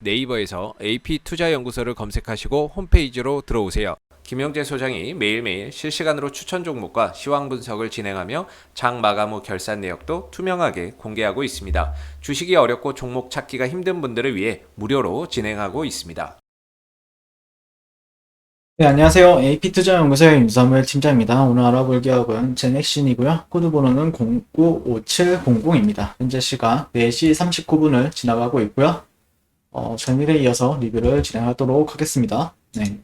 네이버에서 AP투자연구소를 검색하시고 홈페이지로 들어오세요. 김영재 소장이 매일매일 실시간으로 추천 종목과 시황 분석을 진행하며 장 마감 후 결산 내역도 투명하게 공개하고 있습니다. 주식이 어렵고 종목 찾기가 힘든 분들을 위해 무료로 진행하고 있습니다. 네, 안녕하세요. AP투자연구소의 윤삼을 팀장입니다. 오늘 알아볼 기업은 제넥신이고요. 코드번호는 095700입니다. 현재 시각 4시 39분을 지나가고 있고요. 전일에 이어서 리뷰를 진행하도록 하겠습니다. 네.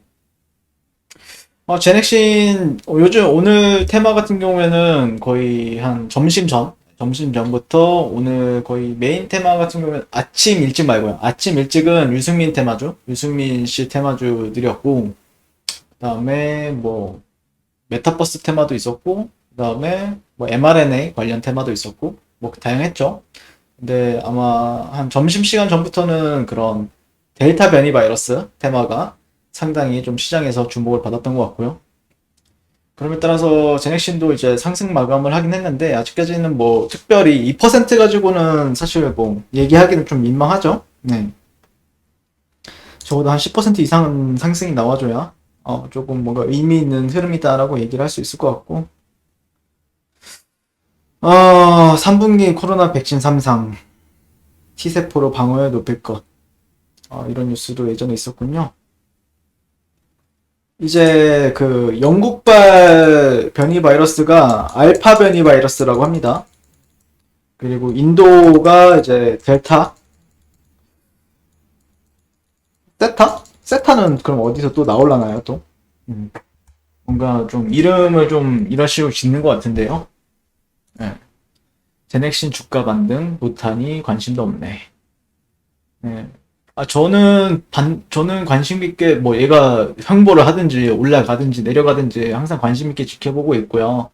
제넥신, 요즘 오늘 테마 같은 경우에는 거의 한 점심 전부터 오늘 거의 메인 테마 같은 경우에는 아침 일찍 말고요. 아침 일찍은 유승민 테마주, 유승민 씨 테마주들이었고, 그다음에 뭐 메타버스 테마도 있었고, 그다음에 뭐 mRNA 관련 테마도 있었고, 뭐 다양했죠. 근데 아마 한 점심시간 전부터는 그런 델타 변이 바이러스 테마가 상당히 좀 시장에서 주목을 받았던 것 같고요. 그럼에 따라서 제넥신도 이제 상승 마감을 하긴 했는데, 아직까지는 뭐 특별히 2% 가지고는 사실 뭐 얘기하기는 좀 민망하죠. 네. 적어도 한 10% 이상은 상승이 나와줘야 조금 뭔가 의미 있는 흐름이다라고 얘기를 할 수 있을 것 같고, 3분기 코로나 백신 3상, T세포로 방어율 높일 것, 이런 뉴스도 예전에 있었군요. 이제 그 영국발 변이 바이러스가 알파 변이 바이러스라고 합니다. 그리고 인도가 이제 델타, 세타? 세타는 그럼 어디서 또 나올라나요, 또? 뭔가 좀 이름을 좀 이런 식으로 짓는 것 같은데요. 네. 제넥신 주가 반등, 노탄이 관심도 없네. 네. 저는 관심 있게 뭐 얘가 횡보를 하든지 올라가든지 내려가든지 항상 관심 있게 지켜보고 있고요.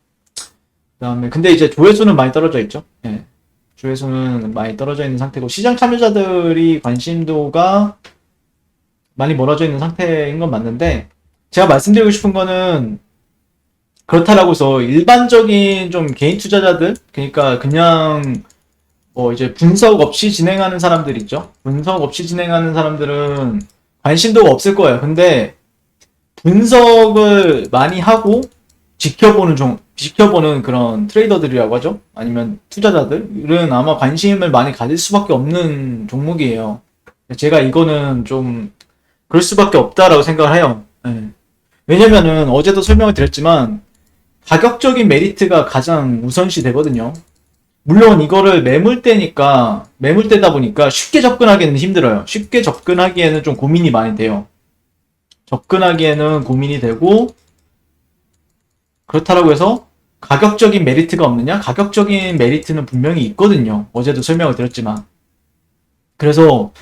그다음에 근데 이제 조회수는 많이 떨어져 있죠. 네. 조회수는 많이 떨어져 있는 상태고, 시장 참여자들이 관심도가 많이 멀어져 있는 상태인 건 맞는데, 제가 말씀드리고 싶은 거는, 그렇다라고 해서 일반적인 좀 개인 투자자들, 그러니까 그냥 뭐 이제 분석 없이 진행하는 사람들 있죠. 분석 없이 진행하는 사람들은 관심도가 없을 거예요. 근데 분석을 많이 하고 지켜보는 그런 트레이더들이라고 하죠. 아니면 투자자들은 아마 관심을 많이 가질 수밖에 없는 종목이에요. 제가 이거는 좀 그럴 수밖에 없다라고 생각을 해요. 네. 왜냐면은 어제도 설명을 드렸지만 가격적인 메리트가 가장 우선시 되거든요. 물론 이거를 매물대다 보니까 쉽게 접근하기에는 힘들어요. 쉽게 접근하기에는 좀 고민이 많이 돼요. 접근하기에는 고민이 되고, 그렇다라고 해서 가격적인 메리트가 없느냐? 가격적인 메리트는 분명히 있거든요. 어제도 설명을 드렸지만. 그래서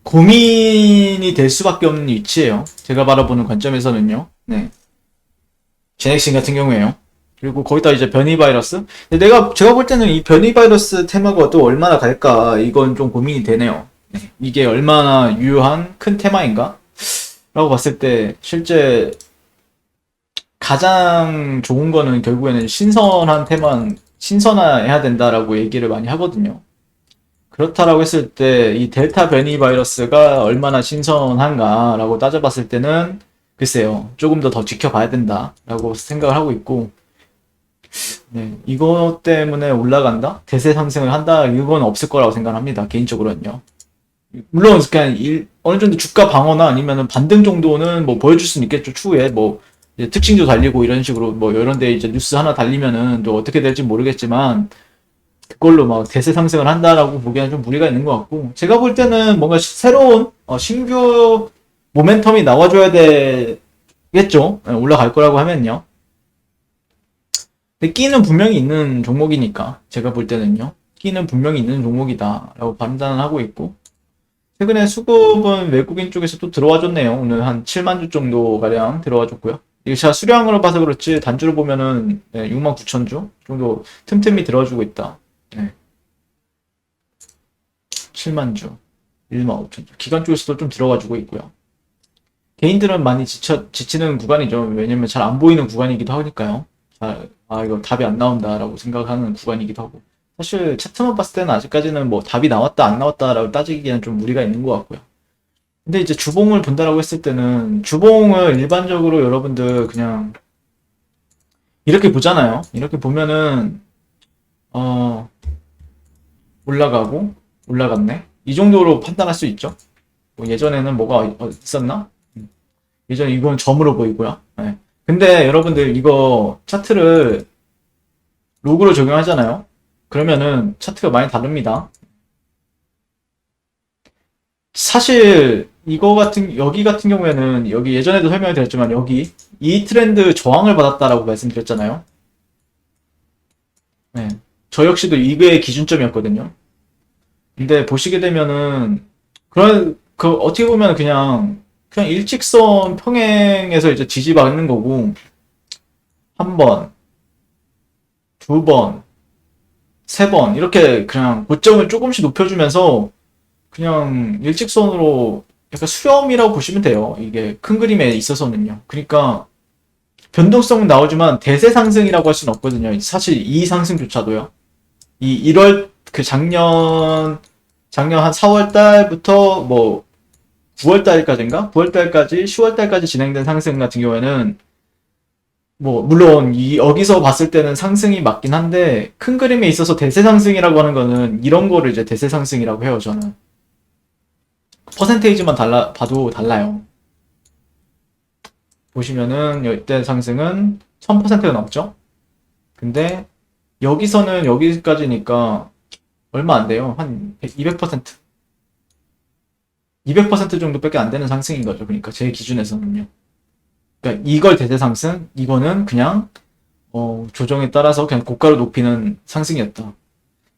고민이 될 수밖에 없는 위치예요. 제가 바라보는 관점에서는요. 네. 제넥신 같은 경우에요. 그리고 거기다 이제 변이 바이러스. 근데 제가 볼 때는 이 변이 바이러스 테마가 또 얼마나 갈까, 이건 좀 고민이 되네요. 네. 이게 얼마나 유효한 큰 테마인가? 라고 봤을 때, 실제 가장 좋은 거는 결국에는 신선해야 된다라고 얘기를 많이 하거든요. 그렇다라고 했을 때, 이 델타 변이 바이러스가 얼마나 신선한가라고 따져봤을 때는, 글쎄요, 조금 더 지켜봐야 된다라고 생각을 하고 있고, 네, 이것 때문에 올라간다? 대세 상승을 한다? 이건 없을 거라고 생각합니다. 개인적으로는요. 물론 그냥 어느 정도 주가 방어나 아니면은 반등 정도는 뭐 보여줄 수는 있겠죠. 추후에 뭐 이제 특징도 달리고 이런 식으로 뭐 이런데 이제 뉴스 하나 달리면은 또 어떻게 될지 모르겠지만, 그걸로 막 대세 상승을 한다라고 보기에는 좀 무리가 있는 것 같고, 제가 볼 때는 뭔가 새로운 신규 모멘텀이 나와줘야 되겠죠. 올라갈 거라고 하면요. 근데 끼는 분명히 있는 종목이니까, 제가 볼 때는요. 끼는 분명히 있는 종목이다라고 판단을 하고 있고, 최근에 수급은 외국인 쪽에서 또 들어와 줬네요. 오늘 한 7만 주 정도 가량 들어와 줬고요. 이게 제가 수량으로 봐서 그렇지 단주로 보면은 6만 9천 주 정도 틈틈이 들어주고 있다. 네. 7만 주, 1만 5천 주. 기관 쪽에서도 좀 들어가 주고 있고요. 개인들은 많이 지치는 구간이죠. 왜냐면 잘 안 보이는 구간이기도 하니까요. 이거 답이 안 나온다라고 생각하는 구간이기도 하고. 사실 차트만 봤을 때는 아직까지는 뭐 답이 나왔다 안 나왔다라고 따지기에는 좀 무리가 있는 것 같고요. 근데 이제 주봉을 본다라고 했을 때는 주봉을 일반적으로 여러분들 그냥 이렇게 보잖아요. 이렇게 보면은 어 올라가고 올라갔네. 이 정도로 판단할 수 있죠. 뭐 예전에는 뭐가 있었나? 예전에 이건 점으로 보이고요. 네. 근데 여러분들 이거 차트를 로그로 적용하잖아요. 그러면은 차트가 많이 다릅니다. 사실 여기 같은 경우에는 여기 예전에도 설명을 드렸지만 여기 이 트렌드 저항을 받았다라고 말씀드렸잖아요. 네. 저 역시도 이게 기준점이었거든요. 근데 보시게 되면은 어떻게 보면 그냥 일직선 평행에서 이제 지지받는 거고 한 번, 두 번, 세 번 이렇게 그냥 고점을 조금씩 높여주면서 그냥 일직선으로 약간 수렴이라고 보시면 돼요. 이게 큰 그림에 있어서는요. 그러니까 변동성은 나오지만 대세 상승이라고 할 수는 없거든요. 사실 이 상승조차도요. 이 1월 작년 한 4월 달부터 뭐 9월 달까지인가? 9월 달까지 10월 달까지 진행된 상승 같은 경우에는 뭐 물론 여기서 봤을 때는 상승이 맞긴 한데 큰 그림에 있어서 대세 상승이라고 하는 거는 이런 거를 이제 대세 상승이라고 해요, 저는. 퍼센테이지만 봐도 달라요. 보시면은 이때 상승은 1000%가 넘죠? 근데 여기서는 여기까지니까 얼마 안 돼요. 한 200%. 200% 정도밖에 안 되는 상승인 거죠. 그러니까 제 기준에서는요. 그러니까 이걸 대세 상승, 이거는 그냥 조정에 따라서 그냥 고가로 높이는 상승이었다.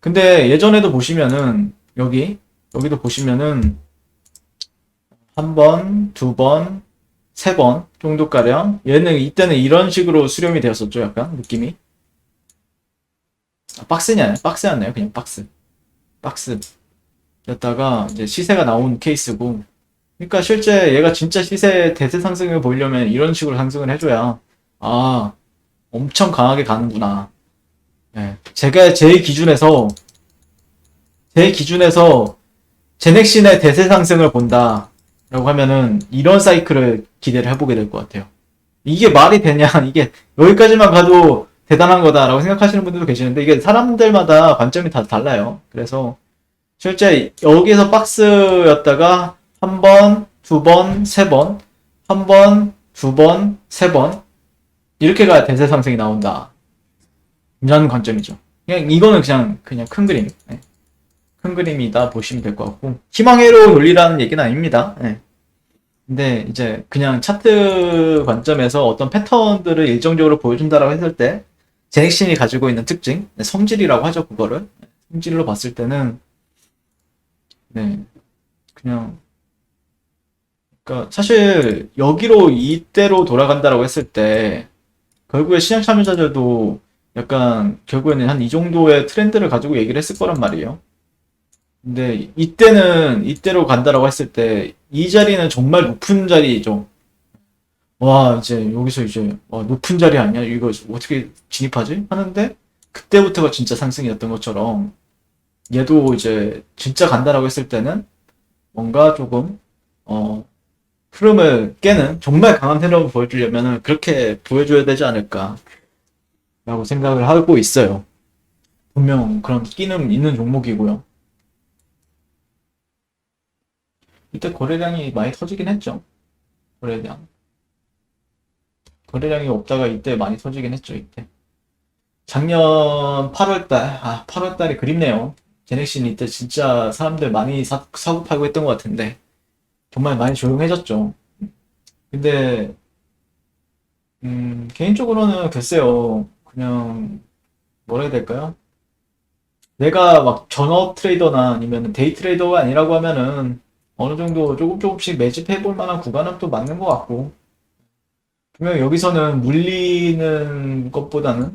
근데 예전에도 보시면은 여기도 보시면은 한 번, 두 번, 세 번 정도가량 이때는 이런 식으로 수렴이 되었었죠. 약간 느낌이 박스였나요? 그냥 박스였다가 이제 시세가 나온 케이스고 그러니까 실제 얘가 진짜 시세 대세 상승을 보이려면 이런 식으로 상승을 해줘야 엄청 강하게 가는구나. 네. 제가 제 기준에서 제넥신의 대세 상승을 본다 라고 하면은 이런 사이클을 기대를 해보게 될 것 같아요. 이게 말이 되냐? 이게 여기까지만 가도 대단한 거다라고 생각하시는 분들도 계시는데 이게 사람들마다 관점이 다 달라요. 그래서 실제 여기서 박스였다가 한 번, 두 번, 세 번, 한 번, 두 번, 세 번 이렇게 가야 대세 상승이 나온다. 이런 관점이죠. 그냥 이거는 그냥 큰 그림. 네. 큰 그림이다 보시면 될 것 같고 희망회로 논리라는 얘기는 아닙니다. 네. 근데 이제 그냥 차트 관점에서 어떤 패턴들을 일정적으로 보여준다라고 했을 때 제넥신이 가지고 있는 특징, 성질이라고 하죠. 그거를 성질로 봤을 때는 그냥 그러니까 사실 여기로 이때로 돌아간다라고 했을 때 결국에 시장 참여자들도 약간 결국에는 한 이 정도의 트렌드를 가지고 얘기를 했을 거란 말이에요. 근데 이때로 간다라고 했을 때 이 자리는 정말 높은 자리죠. 와 이제 여기서 이제 높은 자리 아니야? 이거 어떻게 진입하지? 하는데 그때부터가 진짜 상승이었던 것처럼 얘도 이제 진짜 간다라고 했을 때는 뭔가 조금 흐름을 깨는 정말 강한 흐름을 보여주려면은 그렇게 보여줘야 되지 않을까 라고 생각을 하고 있어요. 분명 그런 끼는 있는 종목이고요. 이때 거래량이 많이 터지긴 했죠. 거래량이 없다가 이때 많이 터지긴 했죠. 이때 작년 8월달 8월달이 그립네요. 제넥신 이때 진짜 사람들 많이 사고 팔고 했던 것 같은데 정말 많이 조용해졌죠. 근데 개인적으로는 글쎄요. 그냥 뭐라 해야 될까요? 내가 막 전업 트레이더나 아니면 데이 트레이더가 아니라고 하면은 어느 정도 조금씩 매집해 볼 만한 구간은 또 맞는 것 같고 분명 여기서는 물리는 것보다는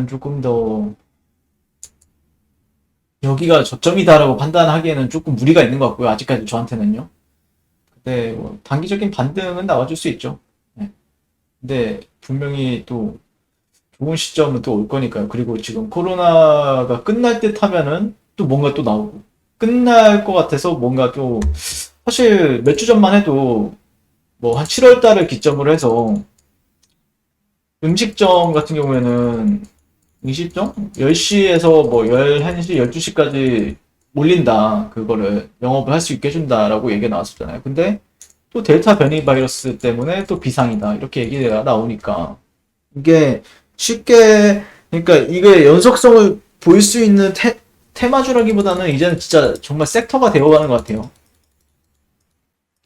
조금 더 여기가 저점이다라고 판단하기에는 조금 무리가 있는 것 같고요. 아직까지 저한테는요. 근데 뭐 단기적인 반등은 나와줄 수 있죠. 네. 근데 분명히 또 좋은 시점은 또 올 거니까요. 그리고 지금 코로나가 끝날 듯 하면은 또 뭔가 또 나오고 끝날 것 같아서 뭔가 또 사실 몇 주 전만 해도 뭐 한 7월 달을 기점으로 해서 음식점 같은 경우에는 음식점 10시에서 뭐 11시, 12시까지 올린다. 그거를 영업을 할 수 있게 해준다라고 얘기가 나왔었잖아요. 근데 또 델타 변이 바이러스 때문에 또 비상이다. 이렇게 얘기가 나오니까 이게 쉽게 그러니까 이게 연속성을 보일 수 있는 테마주라기보다는 이제는 진짜 정말 섹터가 되어가는 것 같아요.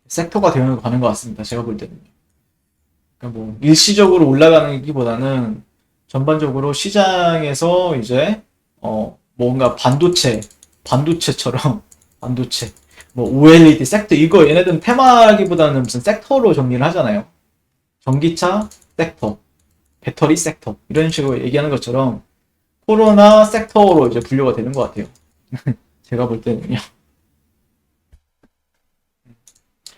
섹터가 되어가는 것 같습니다. 제가 볼 때는. 그러니까 뭐 일시적으로 올라가는 기보다는 전반적으로 시장에서 이제 뭔가 반도체처럼 반도체 뭐 OLED 섹터 이거 얘네들은 테마기보다는 무슨 섹터로 정리를 하잖아요. 전기차 섹터, 배터리 섹터 이런 식으로 얘기하는 것처럼 코로나 섹터로 이제 분류가 되는 것 같아요. 제가 볼 때는요.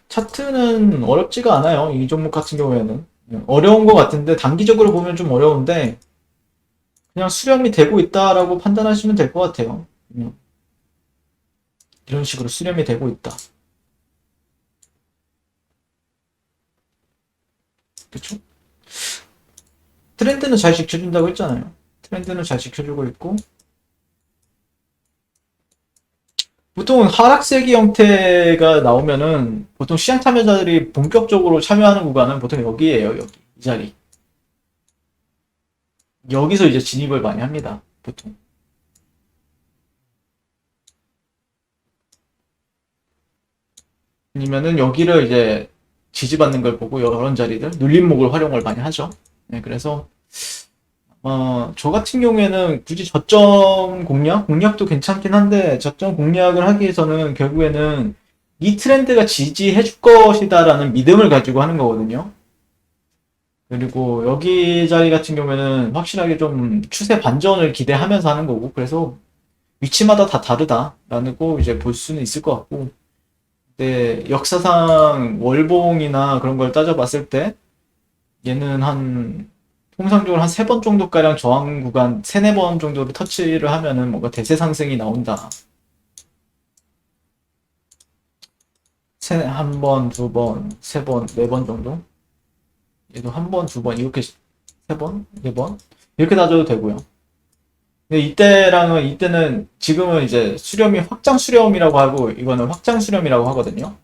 차트는 어렵지가 않아요. 이 종목 같은 경우에는 어려운 것 같은데 단기적으로 보면 좀 어려운데 그냥 수렴이 되고 있다라고 판단하시면 될 것 같아요. 이런 식으로 수렴이 되고 있다. 그쵸? 트렌드는 잘 지켜준다고 했잖아요. 트렌드는 잘 지켜주고 있고 보통 하락세기 형태가 나오면은 보통 시장 참여자들이 본격적으로 참여하는 구간은 보통 여기에요. 여기 이 자리 여기서 이제 진입을 많이 합니다. 보통 아니면은 여기를 이제 지지받는 걸 보고 이런 자리들 눌림목을 활용을 많이 하죠. 네, 그래서 저 같은 경우에는 굳이 저점 공략도 괜찮긴 한데 저점 공략을 하기 위해서는 결국에는 이 트렌드가 지지해 줄 것이다라는 믿음을 가지고 하는 거거든요. 그리고 여기 자리 같은 경우에는 확실하게 좀 추세 반전을 기대하면서 하는 거고 그래서 위치마다 다 다르다라고 이제 볼 수는 있을 것 같고 근데 역사상 월봉이나 그런 걸 따져봤을 때 얘는 한 통상적으로 한 3번 정도가량 저항 구간 3, 4번 정도를 터치를 하면은 뭔가 대세 상승이 나온다. 한 번, 두 번, 세 번, 네 번 정도? 얘도 한 번, 두 번, 이렇게 세 번, 네 번? 이렇게 따져도 되고요. 근데 이때는 지금은 이제 수렴이 확장 수렴이라고 하고 이거는 확장 수렴이라고 하거든요.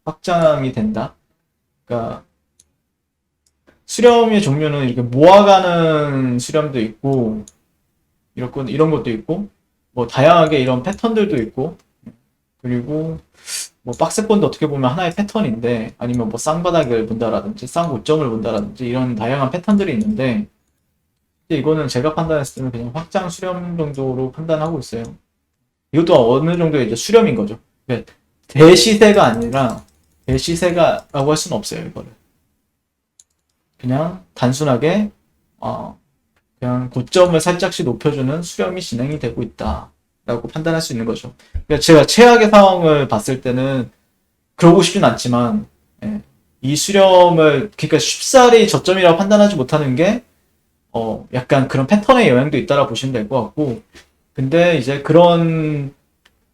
확장이 된다. 그러니까 수렴의 종류는 이렇게 모아가는 수렴도 있고 이런 것도 있고 뭐 다양하게 이런 패턴들도 있고 그리고 뭐 박스권도 어떻게 보면 하나의 패턴인데 아니면 뭐 쌍바닥을 본다라든지 쌍고점을 본다라든지 이런 다양한 패턴들이 있는데 이거는 제가 판단했을 때는 그냥 확장 수렴 정도로 판단하고 있어요. 이것도 어느 정도의 이제 수렴인 거죠. 그러니까 대시세가 아니라 대시세가라고 할 수는 없어요. 이거를 그냥 단순하게 그냥 고점을 살짝씩 높여주는 수렴이 진행이 되고 있다라고 판단할 수 있는 거죠. 그러니까 제가 최악의 상황을 봤을 때는 그러고 싶진 않지만 이 수렴을 그러니까 쉽사리 저점이라고 판단하지 못하는 게 약간 그런 패턴의 영향도 있다라 보시면 될 것 같고 근데 이제 그런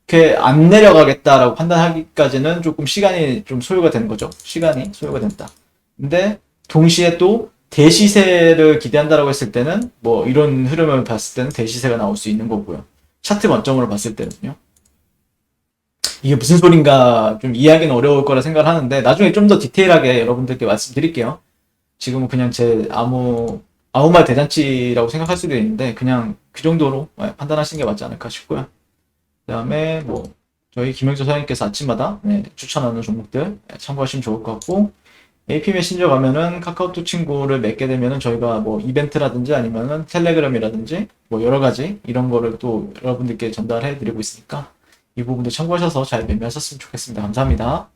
게 안 내려가겠다라고 판단하기까지는 조금 시간이 좀 소요가 되는 거죠. 시간이 소요가 된다. 근데 동시에 또 대시세를 기대한다라고 했을 때는 뭐 이런 흐름을 봤을 때는 대시세가 나올 수 있는 거고요. 차트 관점으로 봤을 때는요. 이게 무슨 소린가 좀 이해하기는 어려울 거라 생각을 하는데 나중에 좀 더 디테일하게 여러분들께 말씀드릴게요. 지금은 그냥 제 아무 말 대잔치라고 생각할 수도 있는데 그냥 그 정도로 판단하시는 게 맞지 않을까 싶고요. 그 다음에 뭐 저희 김영조 사장님께서 아침마다 추천하는 종목들 참고하시면 좋을 것 같고 AP 메신저 가면은 카카오톡 친구를 맺게 되면은 저희가 뭐 이벤트라든지 아니면은 텔레그램이라든지 뭐 여러 가지 이런 거를 또 여러분들께 전달해 드리고 있으니까 이 부분도 참고하셔서 잘 매매하셨으면 좋겠습니다. 감사합니다.